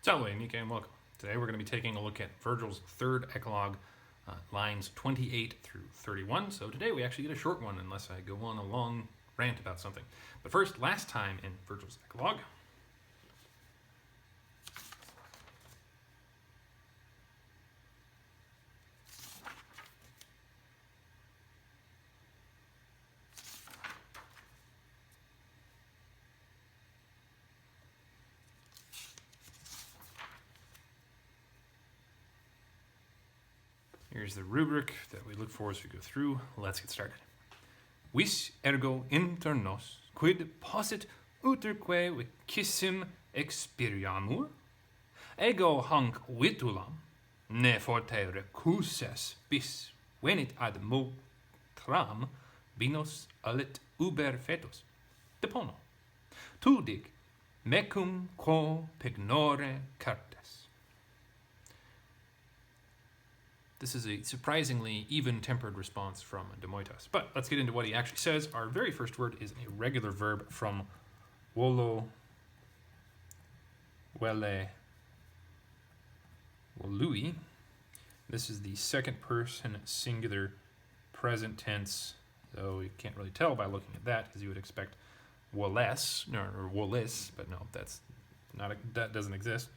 Salve, Nika, and welcome. Today we're going to be taking a look at Vergil's third Eclogue, lines 28 through 31. So today we actually get a short one unless I go on a long rant about something. But first, last time in Vergil's Eclogue, here's the rubric that we look for as we go through. Let's get started. Vis ergo inter nos, quid possit uterque vicissim experiamur, ego hanc vitulam, ne forte recuses bis venit ad motram binos alit uber fetus. Depono. Tu dig, mecum quo pignore cartes. This is a surprisingly even-tempered response from Demoitas. But let's get into what he actually says. Our very first word is a regular verb from volo, vele, volui. This is the second person singular present tense, though you can't really tell by looking at that, because you would expect voles, or volis, but no, that doesn't exist.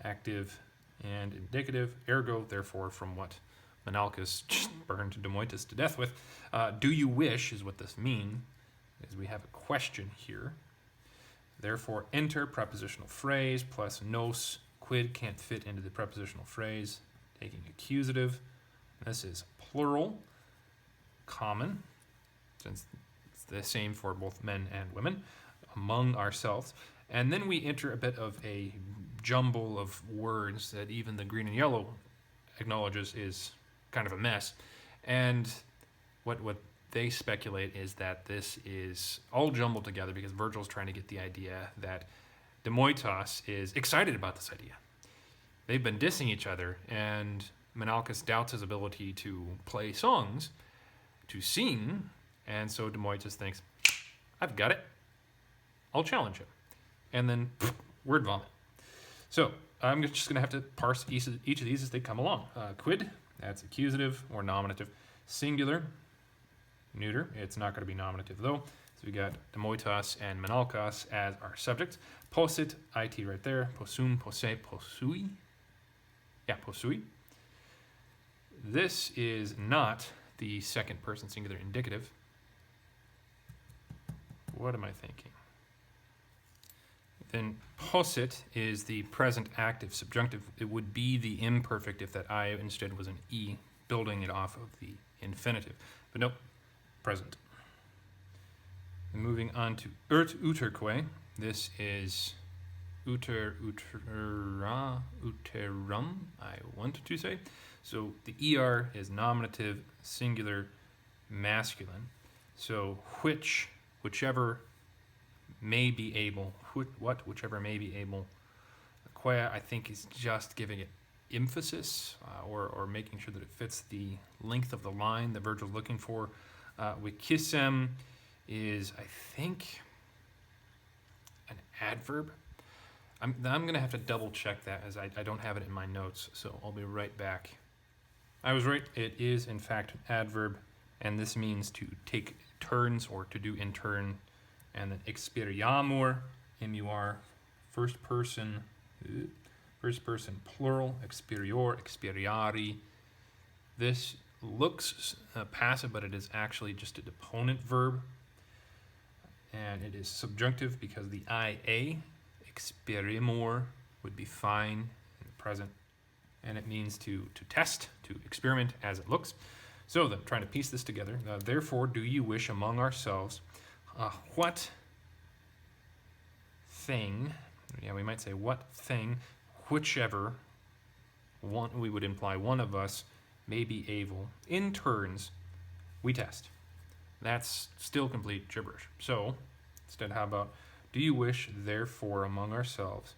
Active and indicative, ergo, therefore, from what Menalcas just burned Demoitas to death with. Do you wish is what this means, is we have a question here. Therefore, enter prepositional phrase plus nos. Quid can't fit into the prepositional phrase, taking accusative. This is plural, common, since it's the same for both men and women, among ourselves. And then we enter a bit of a jumble of words that even the green and yellow acknowledges is kind of a mess. And what they speculate is that this is all jumbled together because Vergil's trying to get the idea that Demoitas is excited about this idea. They've been dissing each other, and Menalcas doubts his ability to play songs, to sing, and so Demoitas thinks, I've got it. I'll challenge him. And then word vomit. So I'm just going to have to parse each of these as they come along. Quid, that's accusative or nominative. Singular, neuter. It's not going to be nominative though. So we got Demoitas and Menalcas as our subjects. Possit, it right there. Possum, posse, possui. Yeah, possui. This is not the second person singular indicative. What am I thinking? Then possit is the present active subjunctive. It would be the imperfect if that I instead was an E, building it off of the infinitive. But nope, present. And moving on to uterque. This is uterum, I want to say. So the ER is nominative, singular, masculine. So whichever may be able, whichever may be able. Quia, I think, is just giving it emphasis or making sure that it fits the length of the line that Vergil's looking for. Vicissim is, I think, an adverb. I'm going to have to double check that as I don't have it in my notes, so I'll be right back. I was right. It is, in fact, an adverb, and this means to take turns or to do in turn. And then experiamur, M-U-R, first person plural, experior, experiari. This looks passive, but it is actually just a deponent verb. And it is subjunctive because the IA, experimur, would be fine in the present. And it means to test, to experiment as it looks. So then, trying to piece this together. Therefore, do you wish among ourselves what thing, we might say what thing, whichever one, we would imply one of us may be able, in turns, we test. That's still complete gibberish. So, instead, how about, do you wish, therefore, among ourselves,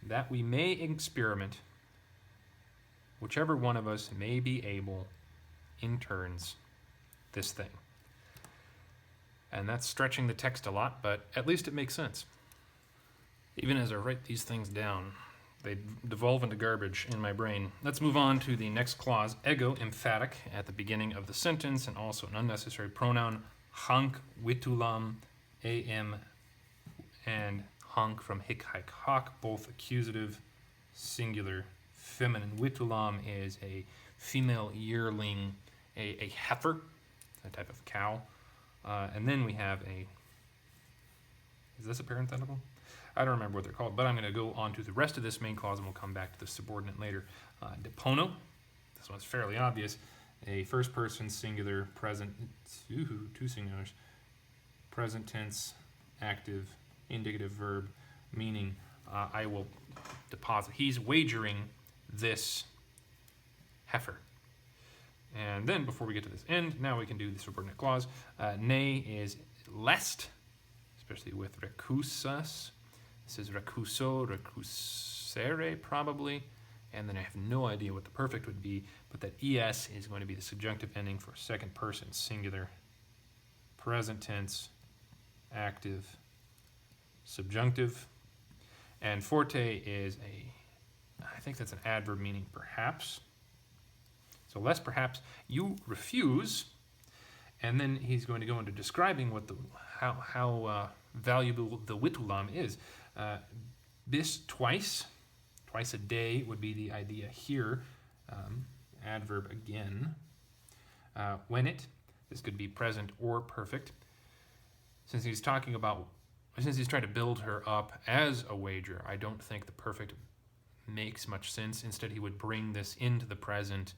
that we may experiment, whichever one of us may be able, in turns, this thing. And that's stretching the text a lot, but at least it makes sense. Even as I write these things down, They devolve into garbage in my brain. Let's move on to the next clause, ego, emphatic, at the beginning of the sentence, and also an unnecessary pronoun, hank, witulam, am, and hank from hic, haec, hoc, both accusative, singular, feminine. Witulam is a female yearling, a heifer, a type of cow. And then we have is this a parenthetical? I don't remember what they're called, but I'm going to go on to the rest of this main clause, and we'll come back to the subordinate later. Depono, this one's fairly obvious. A first person singular present, two singulars, present tense, active, indicative verb, meaning I will deposit. He's wagering this heifer. And then before we get to this end, now we can do the subordinate clause. Ne is lest, especially with recusas. This is recuso, recusere probably, and then I have no idea what the perfect would be, but that es is going to be the subjunctive ending for second person singular, present tense, active, subjunctive, and forte is I think that's an adverb meaning perhaps. So less perhaps, you refuse, and then he's going to go into describing what how valuable the witulam is. This twice a day would be the idea here. Adverb again. When this could be present or perfect. Since he's trying to build her up as a wager, I don't think the perfect makes much sense. Instead, he would bring this into the present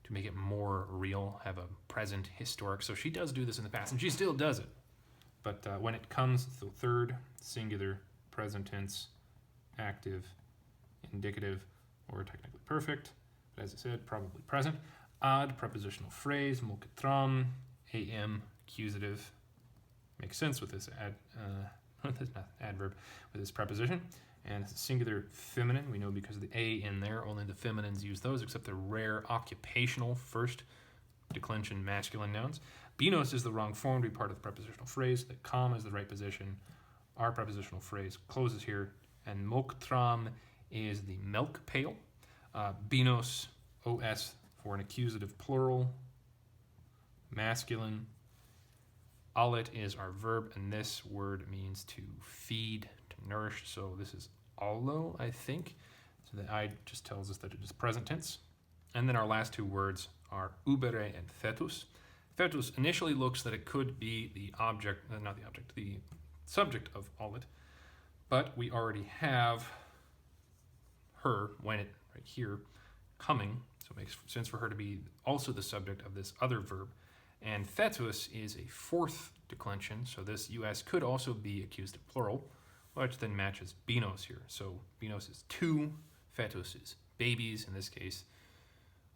to make it more real, have a present historic. So she does do this in the past, and she still does it. But when it comes to the third singular, present tense, active, indicative, or technically perfect, but as I said, probably present. Ad, prepositional phrase, mulcitram, am, accusative. Makes sense with this adverb, with this preposition. And it's a singular feminine. We know because of the a in there, only the feminines use those, except the rare occupational first declension masculine nouns. Binos is the wrong form to be part of the prepositional phrase. The com is the right position. Our prepositional phrase closes here. And moktram is the milk pail. Binos, os, for an accusative plural, masculine. Alit is our verb, and this word means to feed, to nourish. So this is allo, I think. So the I just tells us that it is present tense. And then our last two words are ubere and fetus. Fetus initially looks that it could be the object, not the object, the subject of alit, but we already have her, when it, right here, coming, so it makes sense for her to be also the subject of this other verb. And fetus is a fourth declension, so this us could also be accusative plural, which then matches binos here. So binos is two, fetus is babies in this case.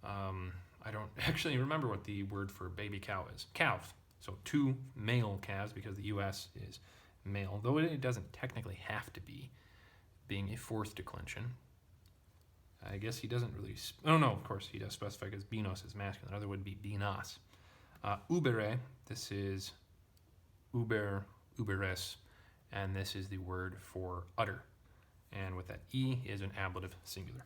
I don't actually remember what the word for baby cow is. Calf. So two male calves because the us is male, though it doesn't technically have to be, being a fourth declension. I guess he doesn't really, oh no, of course he does specify because binos is masculine. Other would be binas. Ubere, this is uber, uberes, and this is the word for utter. And with that E is an ablative singular.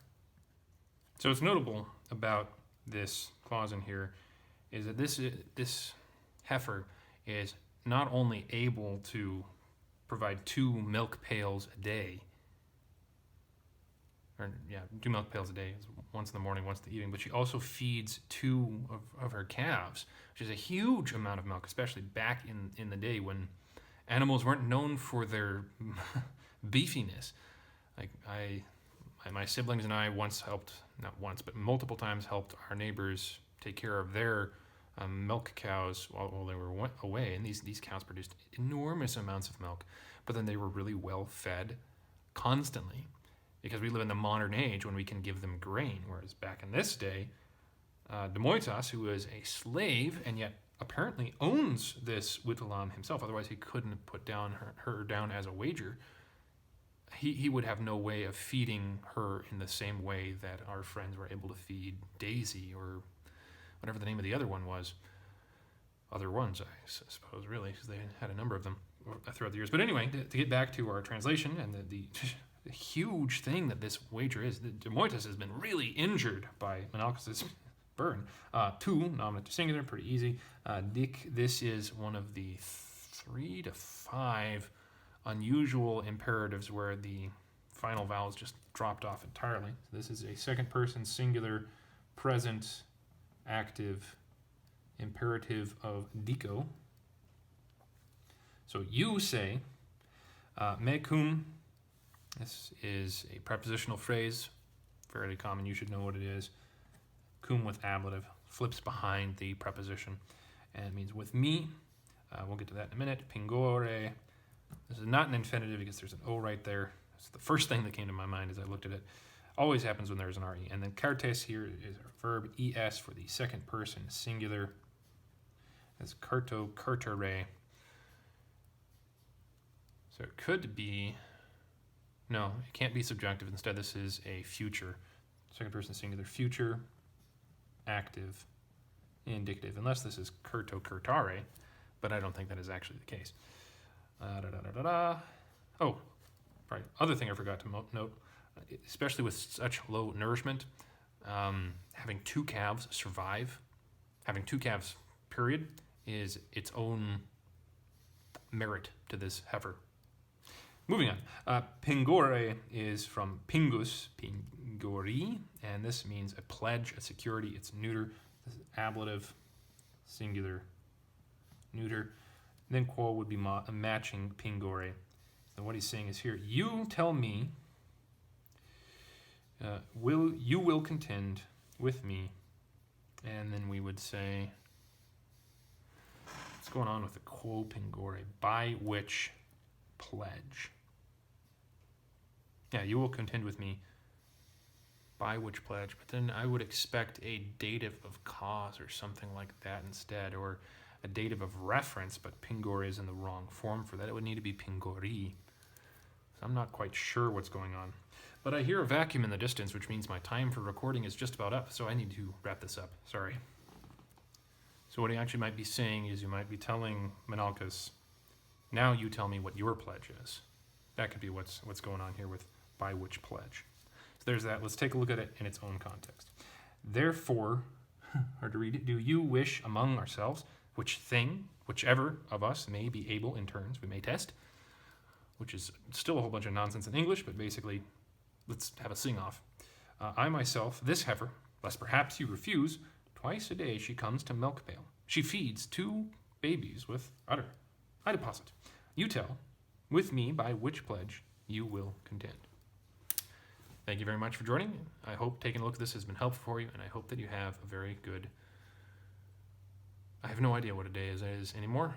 So what's notable about this clause in here is that this heifer is not only able to provide 2 milk pails a day, or 2 milk pails a day, once in the morning, once in the evening, but she also feeds 2 of her calves, which is a huge amount of milk, especially back in the day when animals weren't known for their beefiness. Like my siblings and I once helped, not once, but multiple times helped our neighbors take care of their milk cows while they were away, and these cows produced enormous amounts of milk, but then they were really well fed constantly, because we live in the modern age when we can give them grain, whereas back in this day, Demoitas, who was a slave and yet apparently owns this Witulam himself, otherwise he couldn't put her down as a wager, he would have no way of feeding her in the same way that our friends were able to feed Daisy or whatever the name of the other one was. Other ones, I suppose, really, because they had a number of them throughout the years. But anyway, to get back to our translation and the a huge thing that this wager is. De Moitas has been really injured by Menalcas's burn. 2, nominative singular, pretty easy. Dick, this is one of the 3 to 5 unusual imperatives where the final vowel is just dropped off entirely. So this is a second person singular present active imperative of dico. So you say, me cum. This is a prepositional phrase, fairly common, you should know what it is. Cum with ablative, flips behind the preposition, and it means with me. We'll get to that in a minute. Pingore. This is not an infinitive because there's an O right there. That's the first thing that came to my mind as I looked at it. Always happens when there's an RE. And then cartes here is a verb, ES for the second person singular. That's carto, cartere. So it could be, no, it can't be subjunctive. Instead, this is a future. Second person singular, future, active, indicative. Unless this is carto, cartare, but I don't think that is actually the case. Oh, right. Other thing I forgot to note, especially with such low nourishment, having 2 calves survive, having 2 calves, period, is its own merit to this heifer. Moving on. Pingore is from pingus, pingori, and this means a pledge, a security. It's neuter. This is ablative, singular, neuter. And then quo would be matching pingore. And what he's saying is here, you tell me, you will contend with me. And then we would say, what's going on with the quo pingore? By which pledge? Yeah, you will contend with me by which pledge, but then I would expect a dative of cause or something like that instead, or a dative of reference, but pingore is in the wrong form for that. It would need to be pingori. So I'm not quite sure what's going on. But I hear a vacuum in the distance, which means my time for recording is just about up, so I need to wrap this up. Sorry. So what he actually might be saying is you might be telling Menalcas, now you tell me what your pledge is. That could be what's going on here with by which pledge. So there's that. Let's take a look at it in its own context. Therefore, hard to read it, do you wish among ourselves, which thing, whichever of us may be able in turns, we may test, which is still a whole bunch of nonsense in English, but basically, let's have a sing-off. I myself, this heifer, lest perhaps you refuse, twice a day she comes to milk pail. She feeds 2 babies with udder. I deposit. You tell, with me, by which pledge you will contend. Thank you very much for joining. I hope taking a look at this has been helpful for you, and I hope that you have a very good... I have no idea what a day is anymore.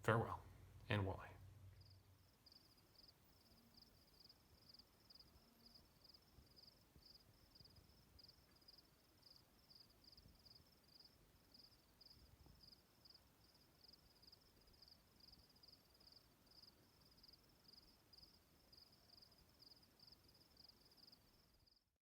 Farewell, and walleye.